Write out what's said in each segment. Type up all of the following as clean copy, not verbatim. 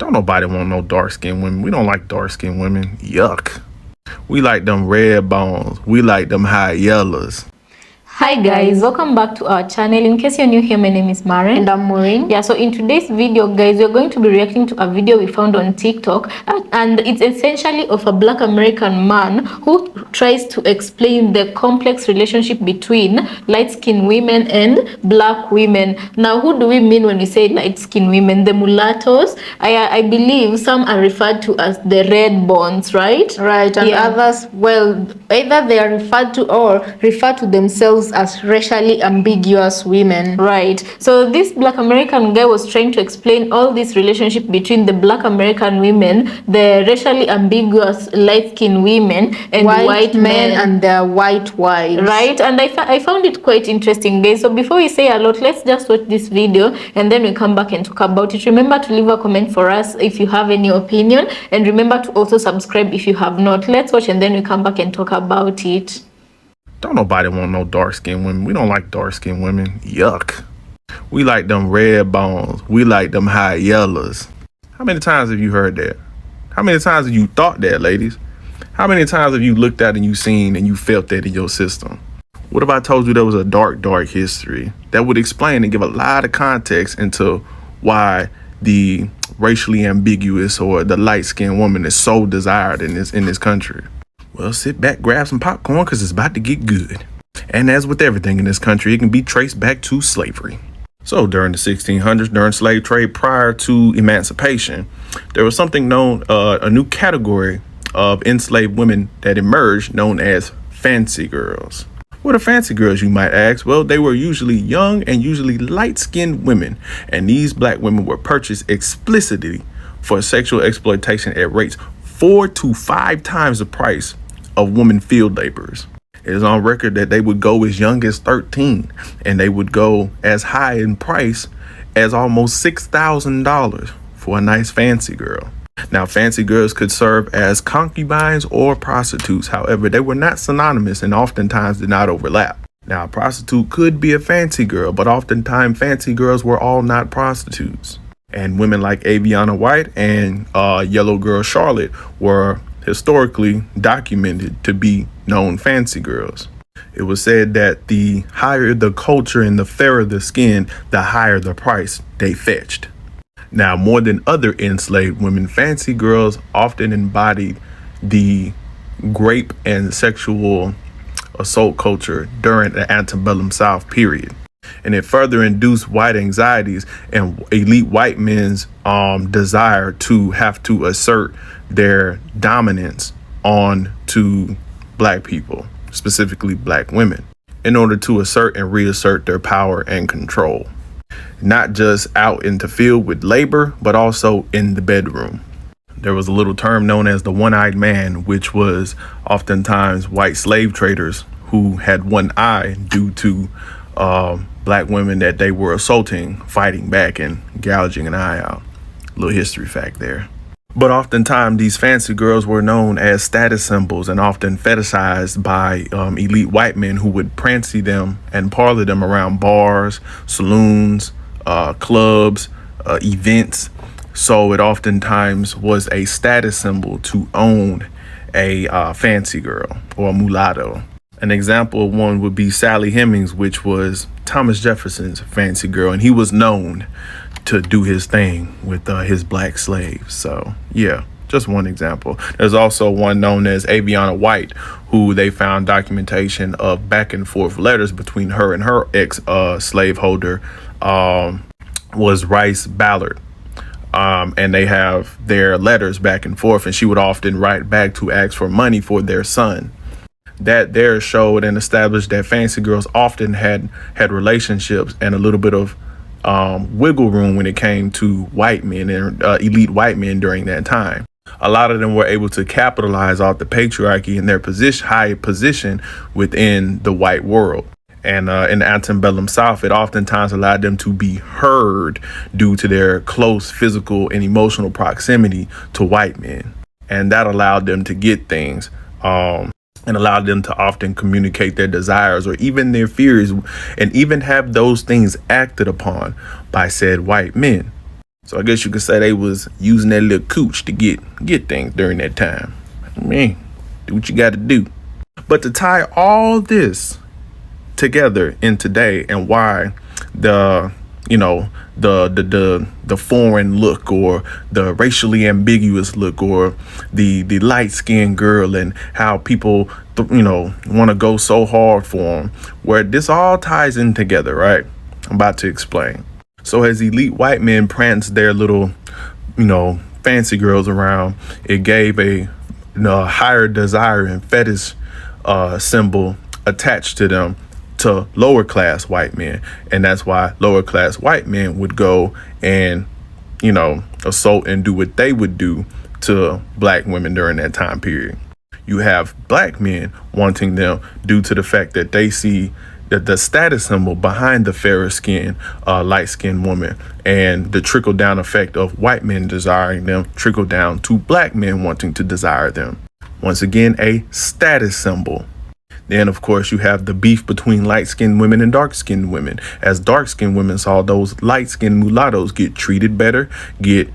Don't nobody want no dark-skinned women. We don't like dark-skinned women. Yuck. We like them red bones. We like them high yellows. Hi guys, welcome back to our channel. In case you're new here, my name is Maren. And I'm Maureen. Yeah, so in today's video, guys, we're going to be reacting to a video we found on TikTok. And it's essentially of a Black American man who tries to explain the complex relationship between light-skinned women and Black women. Now, who do we mean when we say light-skinned women? The mulattoes. I believe some are referred to as the red bones, right? Right, and others, well, either they are referred to or refer to themselves as racially ambiguous women. Right. So this Black American guy was trying to explain all this relationship between the Black American women, the racially ambiguous light-skinned women, and white men and their white wives. Right. And I found it quite interesting, guys. So before we say a lot, let's just watch this video and then we come back and talk about it. Remember to leave a comment for us if you have any opinion, and remember to also subscribe if you have not. Let's watch and then we come back and talk about it. Don't nobody want no dark-skinned women. We don't like dark-skinned women. Yuck. We like them red bones. We like them high yellows. How many times have you heard that? How many times have you thought that, ladies? How many times have you looked at and you seen and you felt that in your system? What if I told you there was a dark history? That would explain and give a lot of context into why the racially ambiguous or the light-skinned woman is so desired in this country. Well, sit back, grab some popcorn, because it's about to get good. And as with everything in this country, it can be traced back to slavery. So during the 1600s, during slave trade prior to emancipation, there was something known, a new category of enslaved women that emerged known as fancy girls. What are fancy girls, you might ask? Well, they were usually young and usually light-skinned women. And these black women were purchased explicitly for sexual exploitation at rates 4 to 5 times the price of women field laborers. It is on record that they would go as young as 13 and they would go as high in price as almost $6,000 for a nice fancy girl. Now, fancy girls could serve as concubines or prostitutes. However, they were not synonymous and oftentimes did not overlap. Now, a prostitute could be a fancy girl, but oftentimes fancy girls were all not prostitutes. And women like Aviana White and Yellow Girl Charlotte were historically documented to be known fancy girls. It was said that the higher the culture and the fairer the skin, the higher the price they fetched. Now, more than other enslaved women, fancy girls often embodied the rape and sexual assault culture during the antebellum South period. And it further induced white anxieties and elite white men's desire to have to assert their dominance on to black people, specifically black women, in order to assert and reassert their power and control, not just out in the field with labor, but also in the bedroom. There was a little term known as the one-eyed man, which was oftentimes white slave traders who had one eye due to black women that they were assaulting, fighting back and gouging an eye out. Little history fact there. But oftentimes these fancy girls were known as status symbols and often fetishized by elite white men who would prancy them and parlor them around bars, saloons, clubs, events. So it oftentimes was a status symbol to own a fancy girl or a mulatto. An example of one would be Sally Hemings, which was Thomas Jefferson's fancy girl, and he was known to do his thing with his black slaves. So yeah, just one example. There's also one known as Aviana White, who they found documentation of back and forth letters between her and her ex slaveholder was Rice Ballard. And they have their letters back and forth, and she would often write back to ask for money for their son. That there showed and established that fancy girls often had relationships and a little bit of wiggle room when it came to white men and elite white men during that time. A lot of them were able to capitalize off the patriarchy and their high position within the white world. And in the antebellum South, it oftentimes allowed them to be heard due to their close physical and emotional proximity to white men. And that allowed them to get things and allowed them to often communicate their desires or even their fears and even have those things acted upon by said white men. So I guess you could say they was using that little cooch to get things during that time. I mean, do what you got to do. But to tie all this together in today, and why the the foreign look, or the racially ambiguous look, or the light-skinned girl, and how people want to go so hard for them, where this all ties in together, right? I'm about to explain. So as elite white men pranced their little fancy girls around, it gave a higher desire and fetish symbol attached to them to lower class white men. And that's why lower class white men would go and assault and do what they would do to black women during that time period. You have black men wanting them due to the fact that they see that the status symbol behind the fairer skin, light skinned woman, and the trickle down effect of white men desiring them trickle down to black men wanting to desire them. Once again, a status symbol. Then, of course, you have the beef between light-skinned women and dark-skinned women, as dark-skinned women saw those light-skinned mulattoes get treated better, get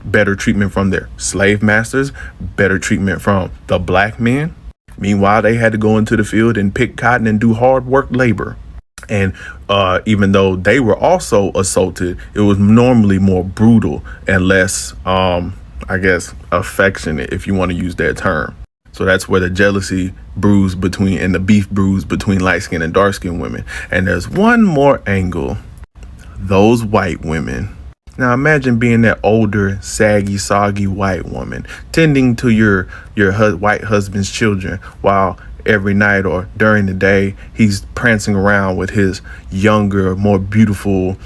better treatment from their slave masters, better treatment from the black men. Meanwhile, they had to go into the field and pick cotton and do hard work labor. And even though they were also assaulted, it was normally more brutal and less, affectionate, if you want to use that term. So that's where the jealousy brews between, and the beef brews between light skinned and dark skinned women. And there's one more angle. Those white women. Now imagine being that older, saggy, soggy white woman tending to your white husband's children, while every night or during the day he's prancing around with his younger, more beautiful,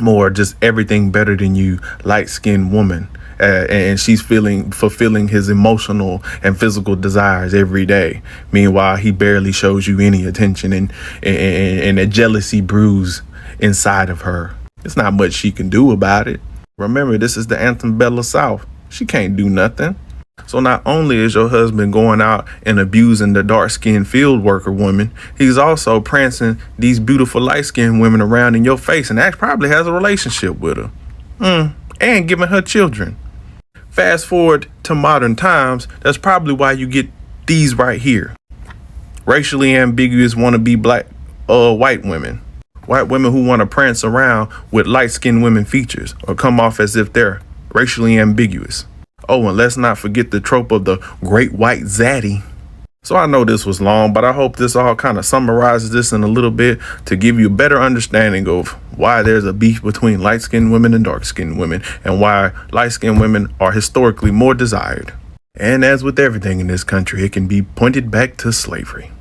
more just everything better than you light-skinned woman. And she's fulfilling his emotional and physical desires every day. Meanwhile, he barely shows you any attention, and the jealousy brews inside of her. It's not much she can do about it. Remember, this is the antebellum South. She can't do nothing. So not only is your husband going out and abusing the dark-skinned field worker woman, he's also prancing these beautiful light-skinned women around in your face, and that probably has a relationship with her. And giving her children. Fast forward to modern times, that's probably why you get these right here. Racially ambiguous wannabe black white women. White women who want to prance around with light-skinned women features or come off as if they're racially ambiguous. Oh, and let's not forget the trope of the great white zaddy. So I know this was long, but I hope this all kind of summarizes this in a little bit to give you a better understanding of why there's a beef between light-skinned women and dark-skinned women, and why light-skinned women are historically more desired. And as with everything in this country, it can be pointed back to slavery.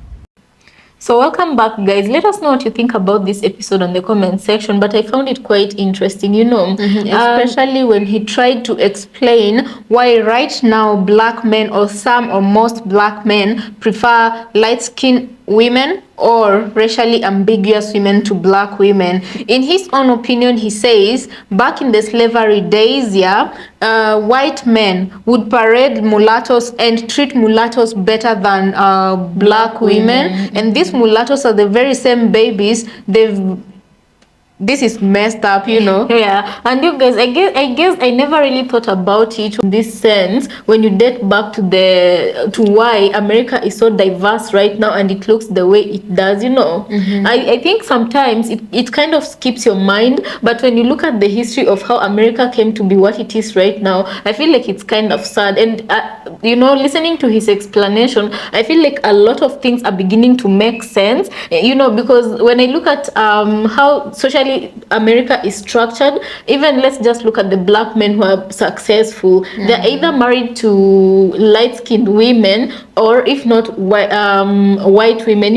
So welcome back, guys. Let us know what you think about this episode on the comment section, but I found it quite interesting, especially when he tried to explain why right now black men, or some or most black men, prefer light-skinned women or racially ambiguous women to black women. In his own opinion, he says back in the slavery days, white men would parade mulattoes and treat mulattoes better than black women. And these mulattoes are the very same babies this is messed up, Yeah, and you guys, I guess I never really thought about it in this sense when you date back to why America is so diverse right now and it looks the way it does, I think sometimes it kind of skips your mind, but when you look at the history of how America came to be what it is right now, I feel like it's kind of sad. And listening to his explanation, I feel like a lot of things are beginning to make sense, because when I look at how socially America is structured, even let's just look at the black men who are successful. They're either married to light-skinned women, or if not white women.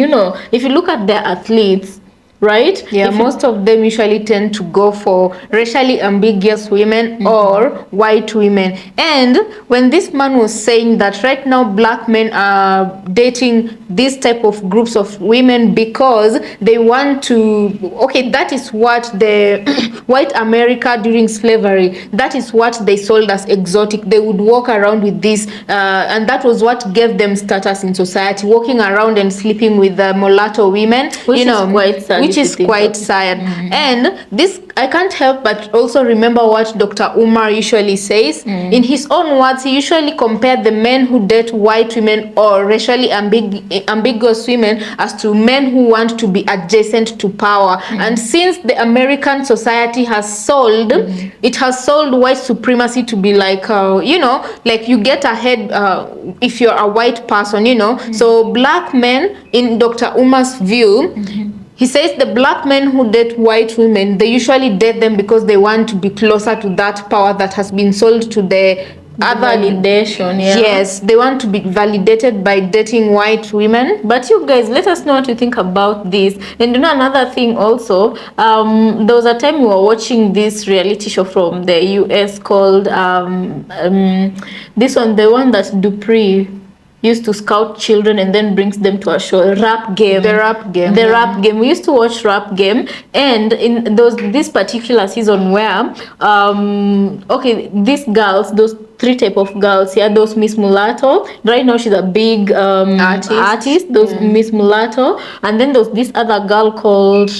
If you look at their athletes, right? Yeah, most of them usually tend to go for racially ambiguous women or white women. And when this man was saying that right now black men are dating this type of groups of women because they want to, that is what the white America during slavery, that is what they sold as exotic. They would walk around with this, and that was what gave them status in society, walking around and sleeping with mulatto women, which is quite sad. which is quite sad. And this, I can't help but also remember what Dr. Umar usually says. In his own words, he usually compared the men who date white women or racially ambiguous women as to men who want to be adjacent to power. And since the American society has sold, it has sold white supremacy to be like, you know, like you get ahead if you're a white person, you know. So black men, in Dr. Umar's view, he says the black men who date white women, they usually date them because they want to be closer to that power that has been sold to the other validation. Yes, they want to be validated by dating white women. But you guys, let us know what you think about this. And you know, another thing also, there was a time we were watching this reality show from the US called this one, the one that Dupree used to scout children and then brings them to a show, Rap Game. The Rap Game. The Rap Game. We used to watch Rap Game, and in this particular season where okay, these girls, those 3 type of girls, yeah, those Miss Mulatto. Right now she's a big artist. Those Miss Mulatto, and then there's this other girl called,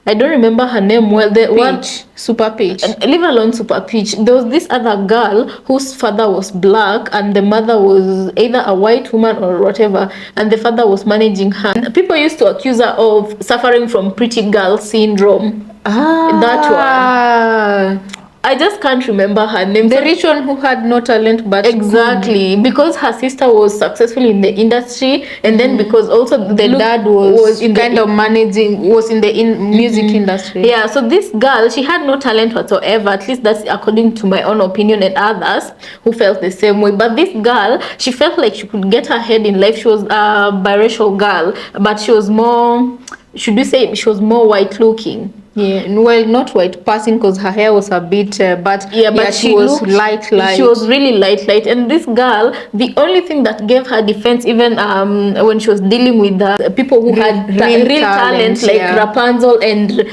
I don't remember her name well. The one Super Peach. Leave alone Super Peach. There was this other girl whose father was black and the mother was either a white woman or whatever, and the father was managing her. People used to accuse her of suffering from pretty girl syndrome. That one. I just can't remember her name. The rich one who had no talent, but exactly, because her sister was successful in the industry, and then because also the dad was in kind of managing, was in the music industry. Yeah, so this girl, she had no talent whatsoever. At least that's according to my own opinion and others who felt the same way. But this girl, she felt like she could get ahead in life. She was a biracial girl, but she was more, should we say, she was more white looking. Yeah, well, not white passing because her hair was a bit, but she was light. She was really light. And this girl, the only thing that gave her defense, even when she was dealing with the people who had real talent, like Rapunzel and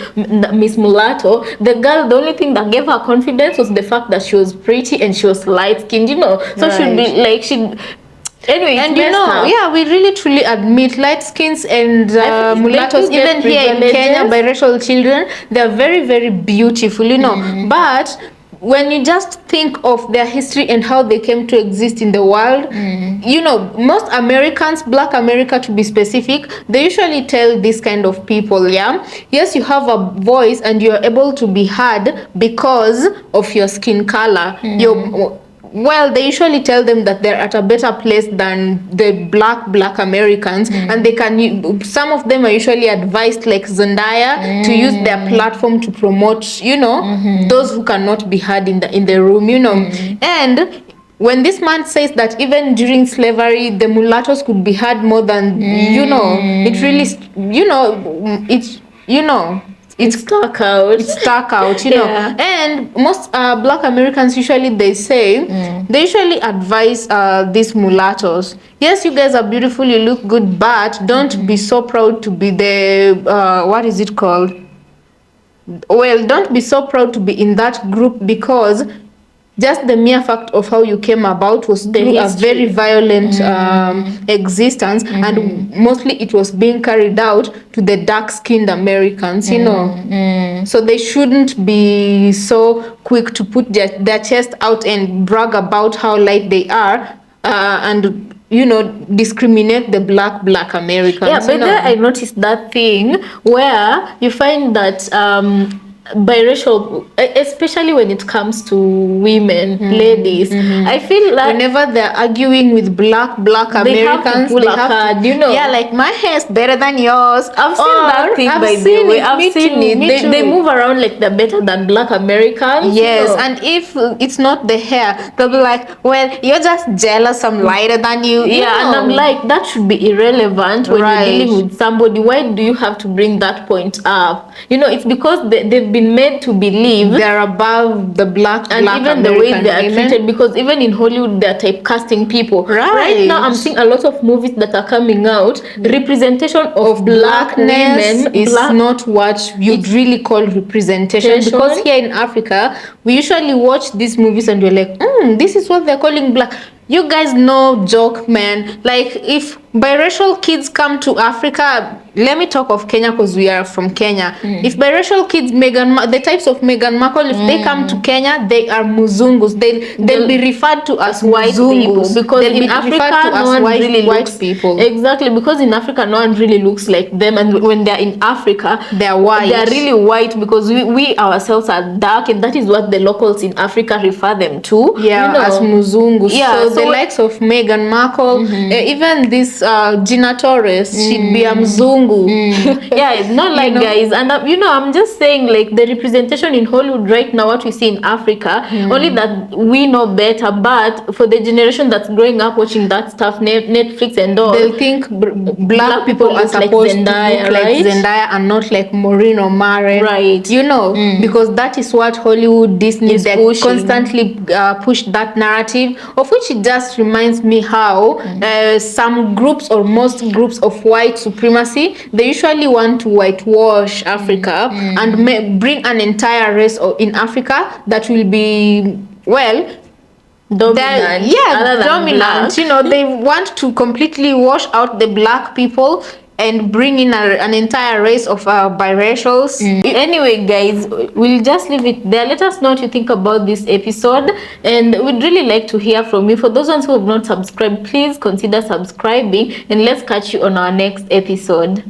Miss Mulatto, the girl, the only thing that gave her confidence was the fact that she was pretty and she was light skinned, you know. So she'd be like, anyway, and you know, yeah, we really truly admit light skins and mulattoes, even here in Kenya, biracial children, they're very, very beautiful, you know. But when you just think of their history and how they came to exist in the world, you know, most Americans, Black America to be specific, they usually tell this kind of people, yeah, yes, you have a voice and you're able to be heard because of your skin color. Well, they usually tell them that they're at a better place than the black Americans, and they can, some of them are usually advised, like Zendaya, to use their platform to promote, you know, those who cannot be heard in the room, you know. And when this man says that even during slavery, the mulattoes could be heard more than, you know, it really, you know, it's, you know, it's stuck out. It's stuck out, you know. And most Black Americans usually, they say, they usually advise these mulattoes. Yes, you guys are beautiful, you look good, but don't be so proud to be the, what is it called? Well, don't be so proud to be in that group, because just the mere fact of how you came about was through a very violent existence, and mostly it was being carried out to the dark-skinned Americans, you know. So they shouldn't be so quick to put their chest out and brag about how light they are, and, you know, discriminate the black Americans. Yeah, but then I noticed that thing where you find that biracial, especially when it comes to women, ladies, I feel like whenever they're arguing with black Americans, they have to pull a card, you know. Yeah, like, my hair's better than yours. I've seen that thing, by the way. I've seen it. They move around like they're better than Black Americans. Yes, you know? And if it's not the hair, they'll be like, well, you're just jealous I'm lighter than you. Yeah, you know? And I'm like, that should be irrelevant when you're dealing with somebody. Why do you have to bring that point up? You know, it's because they've been made to believe they're above the black and even American the way they are women. treated, because even in Hollywood they're typecasting people. Right now I'm seeing a lot of movies that are coming out, representation of black women is not what you'd really call representation, because here in Africa we usually watch these movies and we're like, this is what they're calling black. You guys know, joke, man, like, if biracial kids come to Africa, let me talk of Kenya because we are from Kenya. If biracial kids, the types of Meghan Markle, if they come to Kenya, they are Muzungus. They'll be referred to as white people, Muzungus, because they'll in be Africa referred to no as one white, really white looks people. Exactly, because in Africa no one really looks like them, and when they're in Africa They're white. They're really white because we ourselves are dark, and that is what the locals in Africa refer them to. Yeah, you know, as Muzungus. Yeah, so the likes of Meghan Markle, even this Gina Torres, she'd be a Mzungu. Yeah, it's not like guys, and you know, I'm just saying, like, the representation in Hollywood right now, what we see in Africa, only that we know better, but for the generation that's growing up watching that stuff, Netflix and all, they'll think black people are look like supposed Zendaya, to look like right? Zendaya and not like Maureen or Maren, right? You know, because that is what Hollywood, Disney, Is they pushing. constantly push that narrative, of which it just reminds me how some groups or most groups of white supremacy, they usually want to whitewash Africa and bring an entire race in Africa that will be, well, Dominant, dominant. black. You know, they want to completely wash out the black people and bring in an entire race of biracials. Anyway, guys, we'll just leave it there. Let us know what you think about this episode, and we'd really like to hear from you. For those ones who have not subscribed, please consider subscribing, and let's catch you on our next episode.